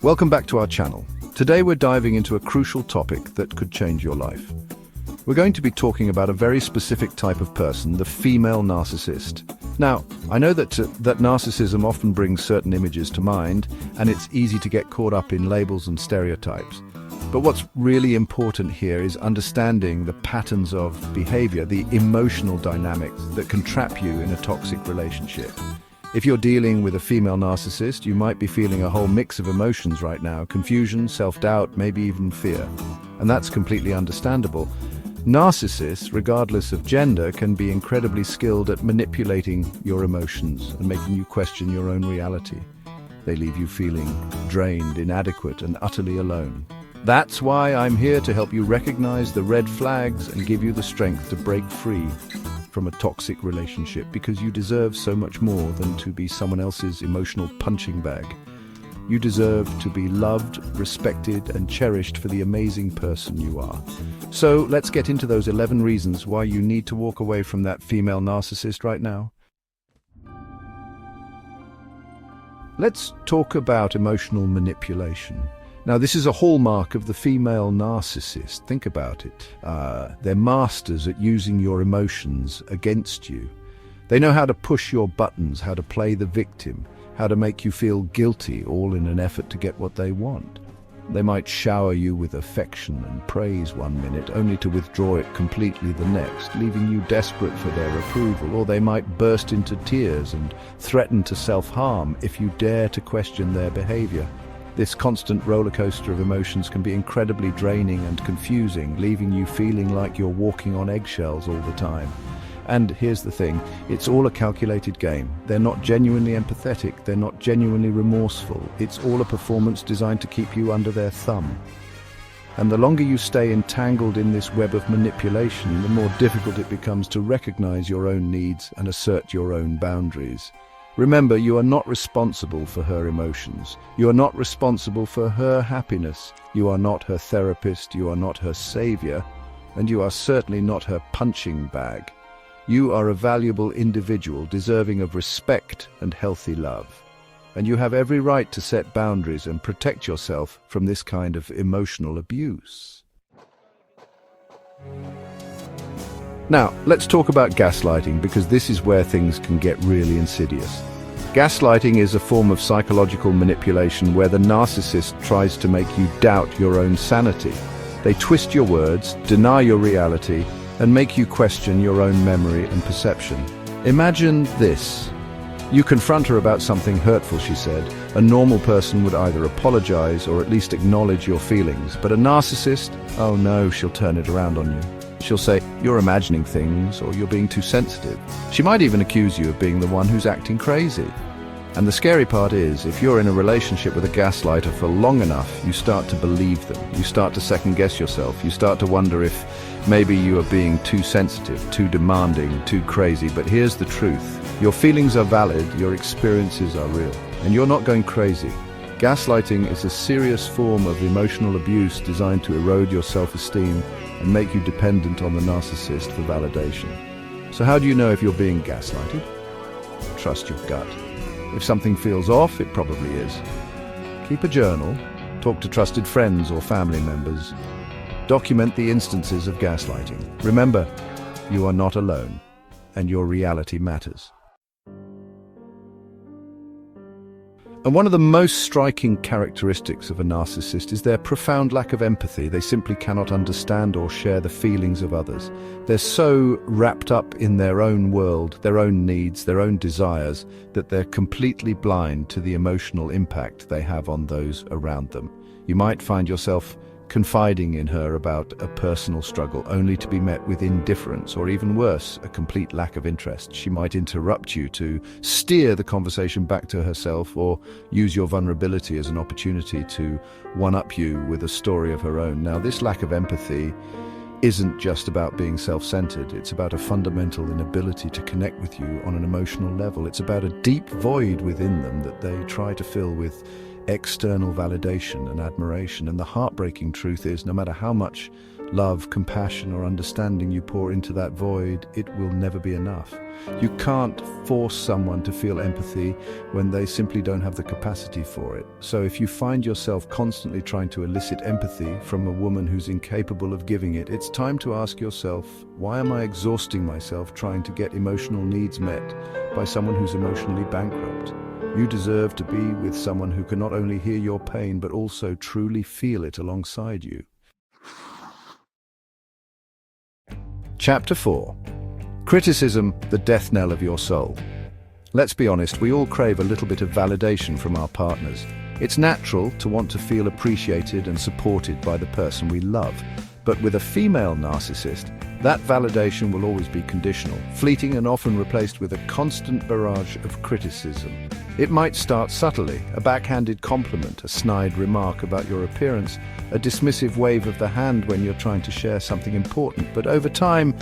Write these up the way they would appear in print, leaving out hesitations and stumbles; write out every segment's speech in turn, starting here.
Welcome back to our channel. Today we're diving into a crucial topic that could change your life. We're going to be talking about a very specific type of person, the female narcissist. Now, I know that narcissism often brings certain images to mind, and it's easy to get caught up in labels and stereotypes. But what's really important here is understanding the patterns of behavior, the emotional dynamics that can trap you in a toxic relationship. If you're dealing with a female narcissist, you might be feeling a whole mix of emotions right now: confusion, self-doubt, maybe even fear. And that's completely understandable. Narcissists, regardless of gender, can be incredibly skilled at manipulating your emotions and making you question your own reality. They leave you feeling drained, inadequate, and utterly alone. That's why I'm here to help you recognize the red flags and give you the strength to break free from a toxic relationship, because you deserve so much more than to be someone else's emotional punching bag. You deserve to be loved, respected, and cherished for the amazing person you are. So let's get into those 11 reasons why you need to walk away from that female narcissist right now. Let's talk about emotional manipulation. Now, this is a hallmark of the female narcissist. Think about it. They're masters at using your emotions against you. They know how to push your buttons, how to play the victim, how to make you feel guilty, all in an effort to get what they want. They might shower you with affection and praise one minute, only to withdraw it completely the next, leaving you desperate for their approval. Or they might burst into tears and threaten to self-harm if you dare to question their behavior. This constant roller coaster of emotions can be incredibly draining and confusing, leaving you feeling like you're walking on eggshells all the time. And here's the thing, it's all a calculated game. They're not genuinely empathetic, they're not genuinely remorseful. It's all a performance designed to keep you under their thumb. And the longer you stay entangled in this web of manipulation, the more difficult it becomes to recognize your own needs and assert your own boundaries. Remember, you are not responsible for her emotions. You are not responsible for her happiness. You are not her therapist, you are not her savior, and you are certainly not her punching bag. You are a valuable individual deserving of respect and healthy love. And you have every right to set boundaries and protect yourself from this kind of emotional abuse. Now, let's talk about gaslighting, because this is where things can get really insidious. Gaslighting is a form of psychological manipulation where the narcissist tries to make you doubt your own sanity. They twist your words, deny your reality, and make you question your own memory and perception. Imagine this. You confront her about something hurtful she said. A normal person would either apologize or at least acknowledge your feelings. But a narcissist, oh no, she'll turn it around on you. She'll say, you're imagining things, or you're being too sensitive. She might even accuse you of being the one who's acting crazy. And the scary part is, if you're in a relationship with a gaslighter for long enough, you start to believe them. You start to second-guess yourself. You start to wonder if maybe you are being too sensitive, too demanding, too crazy. But here's the truth. Your feelings are valid, your experiences are real, and you're not going crazy. Gaslighting is a serious form of emotional abuse designed to erode your self-esteem and make you dependent on the narcissist for validation. So how do you know if you're being gaslighted? Trust your gut. If something feels off, it probably is. Keep a journal, talk to trusted friends or family members. Document the instances of gaslighting. Remember, you are not alone, and your reality matters. And one of the most striking characteristics of a narcissist is their profound lack of empathy. They simply cannot understand or share the feelings of others. They're so wrapped up in their own world, their own needs, their own desires, that they're completely blind to the emotional impact they have on those around them. You might find yourself confiding in her about a personal struggle, only to be met with indifference, or even worse, a complete lack of interest. She might interrupt you to steer the conversation back to herself, or use your vulnerability as an opportunity to one-up you with a story of her own. Now, this lack of empathy isn't just about being self-centered. It's about a fundamental inability to connect with you on an emotional level. It's about a deep void within them that they try to fill with external validation and admiration. And the heartbreaking truth is, no matter how much love, compassion, or understanding you pour into that void, it will never be enough. You can't force someone to feel empathy when they simply don't have the capacity for it. So if you find yourself constantly trying to elicit empathy from a woman who's incapable of giving it, it's time to ask yourself, why am I exhausting myself trying to get emotional needs met by someone who's emotionally bankrupt? You deserve to be with someone who can not only hear your pain, but also truly feel it alongside you. Chapter 4. Criticism, the death knell of your soul. Let's be honest, we all crave a little bit of validation from our partners. It's natural to want to feel appreciated and supported by the person we love. But with a female narcissist, that validation will always be conditional, fleeting and often replaced with a constant barrage of criticism. It might start subtly, a backhanded compliment, a snide remark about your appearance, a dismissive wave of the hand when you're trying to share something important. But over time,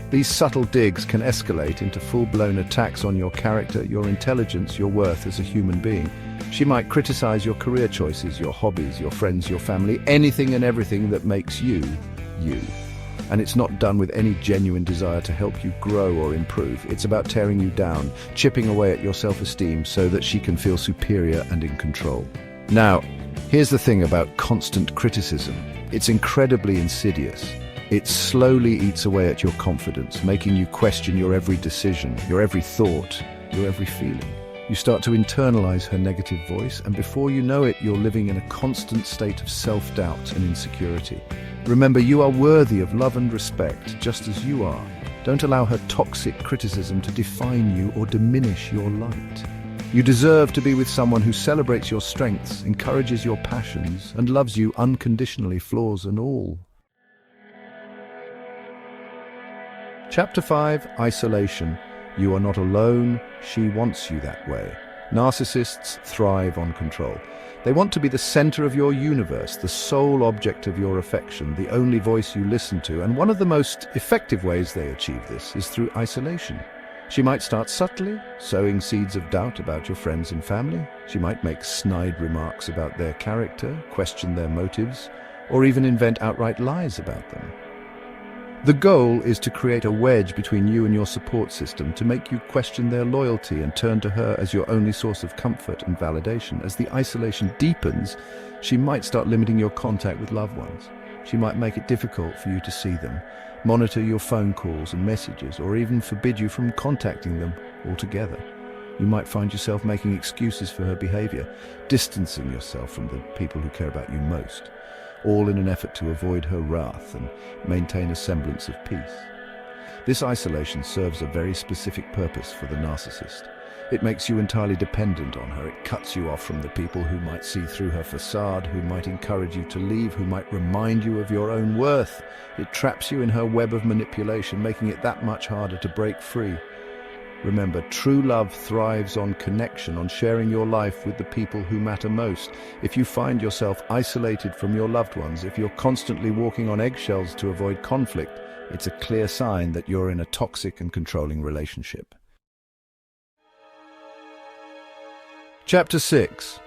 these subtle digs can escalate into full-blown attacks on your character, your intelligence, your worth as a human being. She might criticize your career choices, your hobbies, your friends, your family, anything and everything that makes you, you. And it's not done with any genuine desire to help you grow or improve. It's about tearing you down, chipping away at your self-esteem so that she can feel superior and in control. Now, here's the thing about constant criticism. It's incredibly insidious. It slowly eats away at your confidence, making you question your every decision, your every thought, your every feeling. You start to internalize her negative voice, and before you know it, you're living in a constant state of self-doubt and insecurity. Remember, you are worthy of love and respect, just as you are. Don't allow her toxic criticism to define you or diminish your light. You deserve to be with someone who celebrates your strengths, encourages your passions, and loves you unconditionally, flaws and all. Chapter 5. Isolation. You are not alone. She wants you that way. Narcissists thrive on control. They want to be the center of your universe, the sole object of your affection, the only voice you listen to, and one of the most effective ways they achieve this is through isolation. She might start subtly, sowing seeds of doubt about your friends and family. She might make snide remarks about their character, question their motives, or even invent outright lies about them. The goal is to create a wedge between you and your support system, to make you question their loyalty and turn to her as your only source of comfort and validation. As the isolation deepens, she might start limiting your contact with loved ones. She might make it difficult for you to see them, monitor your phone calls and messages, or even forbid you from contacting them altogether. You might find yourself making excuses for her behavior, distancing yourself from the people who care about you most, all in an effort to avoid her wrath and maintain a semblance of peace. This isolation serves a very specific purpose for the narcissist. It makes you entirely dependent on her. It cuts you off from the people who might see through her facade, who might encourage you to leave, who might remind you of your own worth. It traps you in her web of manipulation, making it that much harder to break free. Remember, true love thrives on connection, on sharing your life with the people who matter most. If you find yourself isolated from your loved ones, if you're constantly walking on eggshells to avoid conflict, it's a clear sign that you're in a toxic and controlling relationship. Chapter 6.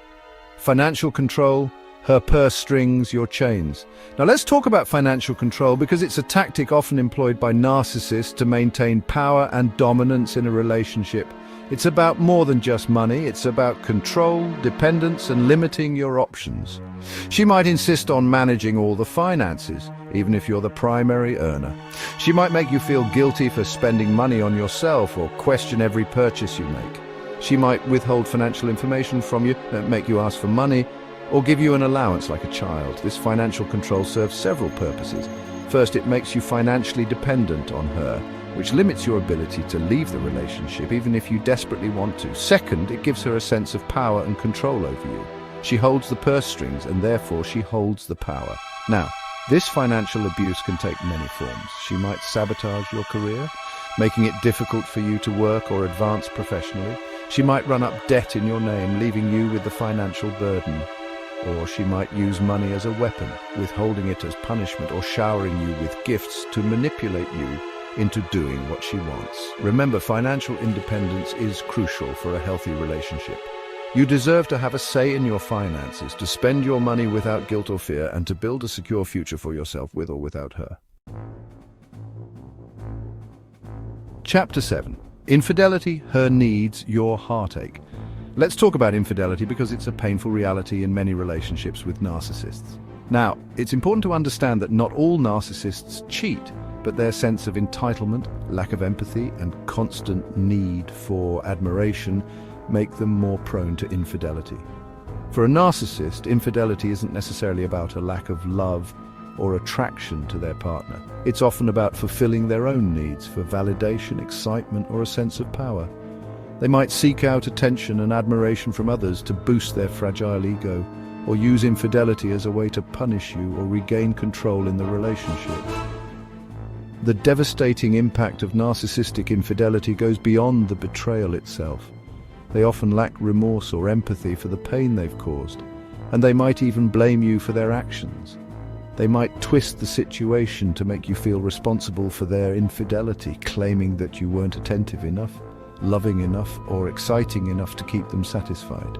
Financial control. Her purse strings, your chains. Now let's talk about financial control, because it's a tactic often employed by narcissists to maintain power and dominance in a relationship. It's about more than just money. It's about control, dependence, and limiting your options. She might insist on managing all the finances, even if you're the primary earner. She might make you feel guilty for spending money on yourself or question every purchase you make. She might withhold financial information from you, make you ask for money, or give you an allowance like a child. This financial control serves several purposes. First, it makes you financially dependent on her, which limits your ability to leave the relationship even if you desperately want to. Second, it gives her a sense of power and control over you. She holds the purse strings, and therefore she holds the power. Now, this financial abuse can take many forms. She might sabotage your career, making it difficult for you to work or advance professionally. She might run up debt in your name, leaving you with the financial burden. Or she might use money as a weapon, withholding it as punishment, or showering you with gifts to manipulate you into doing what she wants. Remember, financial independence is crucial for a healthy relationship. You deserve to have a say in your finances, to spend your money without guilt or fear, and to build a secure future for yourself with or without her. Chapter 7. Infidelity, her needs, your heartache. Let's talk about infidelity because it's a painful reality in many relationships with narcissists. Now, it's important to understand that not all narcissists cheat, but their sense of entitlement, lack of empathy, and constant need for admiration make them more prone to infidelity. For a narcissist, infidelity isn't necessarily about a lack of love or attraction to their partner. It's often about fulfilling their own needs for validation, excitement, or a sense of power. They might seek out attention and admiration from others to boost their fragile ego, or use infidelity as a way to punish you or regain control in the relationship. The devastating impact of narcissistic infidelity goes beyond the betrayal itself. They often lack remorse or empathy for the pain they've caused, and they might even blame you for their actions. They might twist the situation to make you feel responsible for their infidelity, claiming that you weren't attentive enough, loving enough, or exciting enough to keep them satisfied.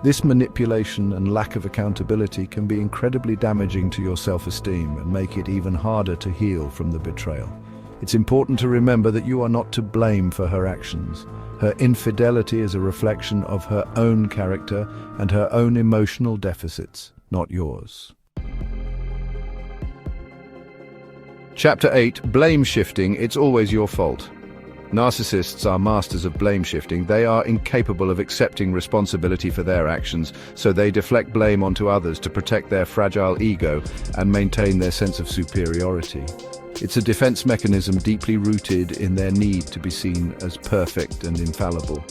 This manipulation and lack of accountability can be incredibly damaging to your self-esteem and make it even harder to heal from the betrayal. It's important to remember that you are not to blame for her actions. Her infidelity is a reflection of her own character and her own emotional deficits, not yours. Chapter 8. Blame shifting. It's always your fault. Narcissists are masters of blame shifting. They are incapable of accepting responsibility for their actions, so they deflect blame onto others to protect their fragile ego and maintain their sense of superiority. It's a defense mechanism deeply rooted in their need to be seen as perfect and infallible.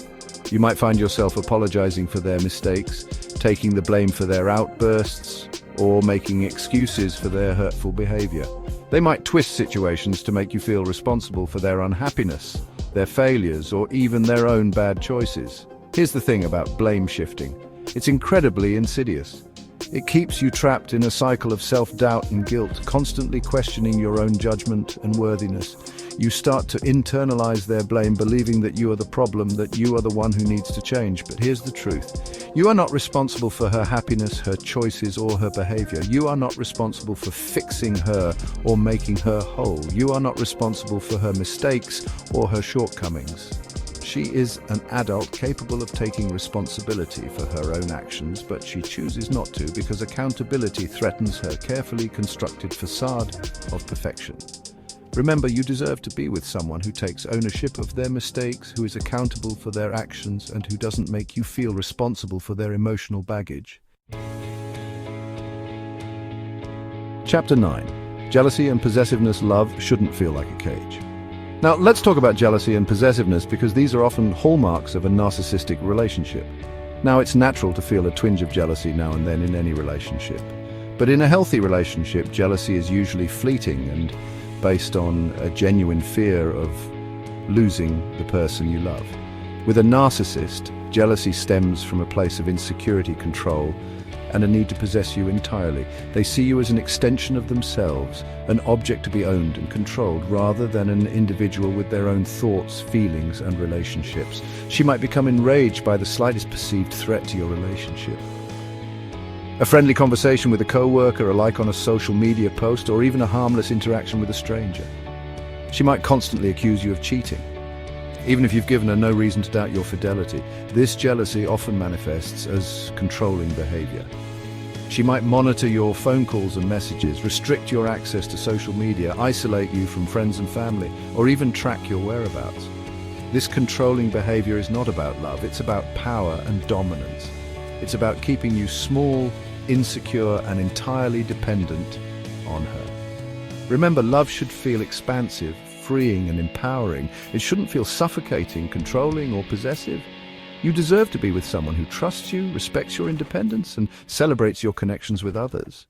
You might find yourself apologizing for their mistakes, taking the blame for their outbursts, or making excuses for their hurtful behavior. They might twist situations to make you feel responsible for their unhappiness, their failures, or even their own bad choices. Here's the thing about blame shifting. It's incredibly insidious. It keeps you trapped in a cycle of self-doubt and guilt, constantly questioning your own judgment and worthiness. You start to internalize their blame, believing that you are the problem, that you are the one who needs to change. But here's the truth. You are not responsible for her happiness, her choices, or her behavior. You are not responsible for fixing her or making her whole. You are not responsible for her mistakes or her shortcomings. She is an adult capable of taking responsibility for her own actions, but she chooses not to because accountability threatens her carefully constructed facade of perfection. Remember, you deserve to be with someone who takes ownership of their mistakes, who is accountable for their actions, and who doesn't make you feel responsible for their emotional baggage. Chapter 9. Jealousy and possessiveness. Love shouldn't feel like a cage. Now, let's talk about jealousy and possessiveness because these are often hallmarks of a narcissistic relationship. Now, it's natural to feel a twinge of jealousy now and then in any relationship. But in a healthy relationship, jealousy is usually fleeting and based on a genuine fear of losing the person you love. With a narcissist, jealousy stems from a place of insecurity, control, and a need to possess you entirely. They see you as an extension of themselves, an object to be owned and controlled, rather than an individual with their own thoughts, feelings, and relationships. She might become enraged by the slightest perceived threat to your relationship. A friendly conversation with a coworker, a like on a social media post, or even a harmless interaction with a stranger. She might constantly accuse you of cheating, even if you've given her no reason to doubt your fidelity. This jealousy often manifests as controlling behavior. She might monitor your phone calls and messages, restrict your access to social media, isolate you from friends and family, or even track your whereabouts. This controlling behavior is not about love, it's about power and dominance. It's about keeping you small, insecure, and entirely dependent on her. Remember, love should feel expansive, freeing, and empowering. It shouldn't feel suffocating, controlling, or possessive. You deserve to be with someone who trusts you, respects your independence, and celebrates your connections with others.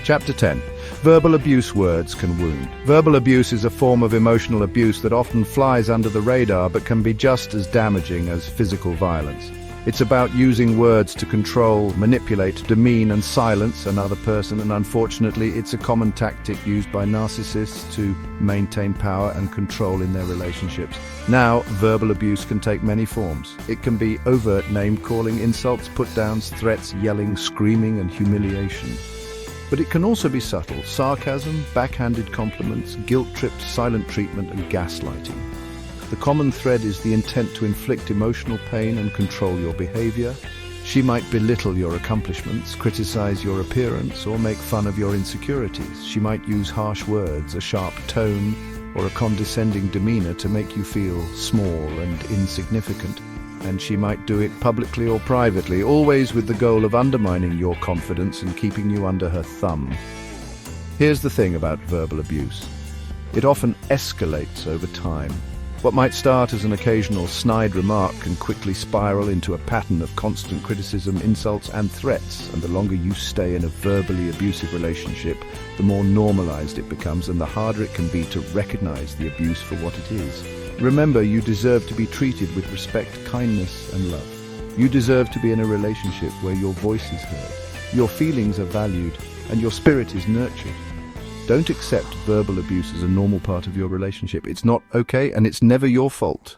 Chapter 10. Verbal abuse. Words can wound. Verbal abuse is a form of emotional abuse that often flies under the radar but can be just as damaging as physical violence. It's about using words to control, manipulate, demean, and silence another person, and unfortunately, it's a common tactic used by narcissists to maintain power and control in their relationships. Now, verbal abuse can take many forms. It can be overt name-calling, insults, put-downs, threats, yelling, screaming, and humiliation. But it can also be subtle: sarcasm, backhanded compliments, guilt trips, silent treatment, and gaslighting. The common thread is the intent to inflict emotional pain and control your behavior. She might belittle your accomplishments, criticize your appearance, or make fun of your insecurities. She might use harsh words, a sharp tone, or a condescending demeanor to make you feel small and insignificant. And she might do it publicly or privately, always with the goal of undermining your confidence and keeping you under her thumb. Here's the thing about verbal abuse. It often escalates over time. What might start as an occasional snide remark can quickly spiral into a pattern of constant criticism, insults, and threats, and the longer you stay in a verbally abusive relationship, the more normalized it becomes and the harder it can be to recognize the abuse for what it is. Remember, you deserve to be treated with respect, kindness, and love. You deserve to be in a relationship where your voice is heard, your feelings are valued, and your spirit is nurtured. Don't accept verbal abuse as a normal part of your relationship. It's not okay, and it's never your fault.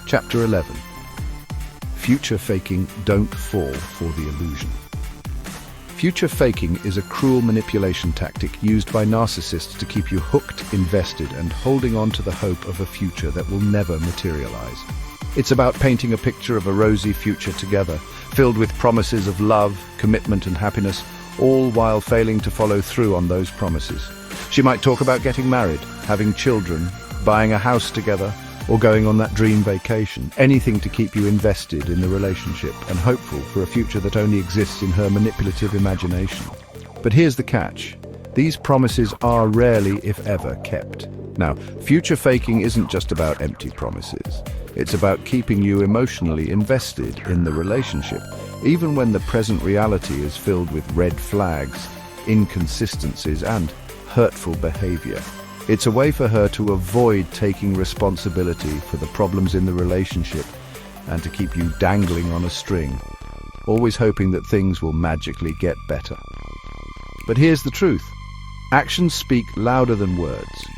Chapter 11. Future faking, don't fall for the illusion. Future faking is a cruel manipulation tactic used by narcissists to keep you hooked, invested, and holding on to the hope of a future that will never materialize. It's about painting a picture of a rosy future together, filled with promises of love, commitment, and happiness, all while failing to follow through on those promises. She might talk about getting married, having children, buying a house together, or going on that dream vacation. Anything to keep you invested in the relationship and hopeful for a future that only exists in her manipulative imagination. But here's the catch. These promises are rarely, if ever, kept. Now, future faking isn't just about empty promises. It's about keeping you emotionally invested in the relationship, even when the present reality is filled with red flags, inconsistencies, and hurtful behavior. It's a way for her to avoid taking responsibility for the problems in the relationship and to keep you dangling on a string, always hoping that things will magically get better. But here's the truth. Actions speak louder than words.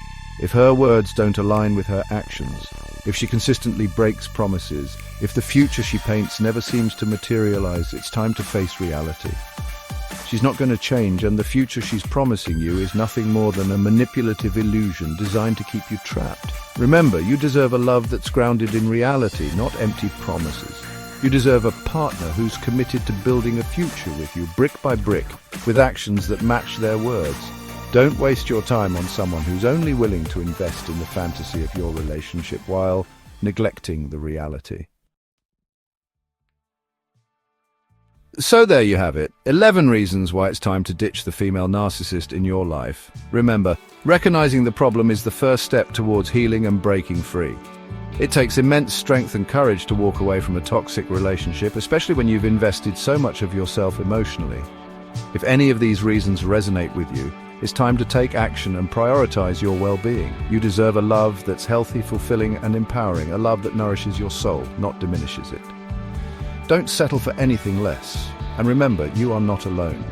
If her words don't align with her actions, if she consistently breaks promises, if the future she paints never seems to materialize, it's time to face reality. She's not going to change, and the future she's promising you is nothing more than a manipulative illusion designed to keep you trapped. Remember, you deserve a love that's grounded in reality, not empty promises. You deserve a partner who's committed to building a future with you, brick by brick, with actions that match their words. Don't waste your time on someone who's only willing to invest in the fantasy of your relationship while neglecting the reality. So there you have it, 11 reasons why it's time to ditch the female narcissist in your life. Remember, recognizing the problem is the first step towards healing and breaking free. It takes immense strength and courage to walk away from a toxic relationship, especially when you've invested so much of yourself emotionally. If any of these reasons resonate with you, it's time to take action and prioritize your well-being. You deserve a love that's healthy, fulfilling, and empowering, a love that nourishes your soul, not diminishes it. Don't settle for anything less. And remember, you are not alone.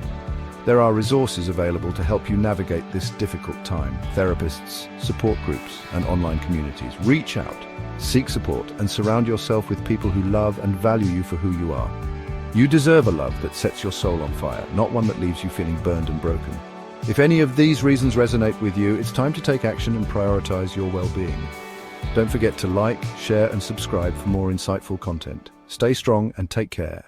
There are resources available to help you navigate this difficult time. Therapists, support groups, and online communities. Reach out, seek support, and surround yourself with people who love and value you for who you are. You deserve a love that sets your soul on fire, not one that leaves you feeling burned and broken. If any of these reasons resonate with you, it's time to take action and prioritize your well-being. Don't forget to like, share, and subscribe for more insightful content. Stay strong and take care.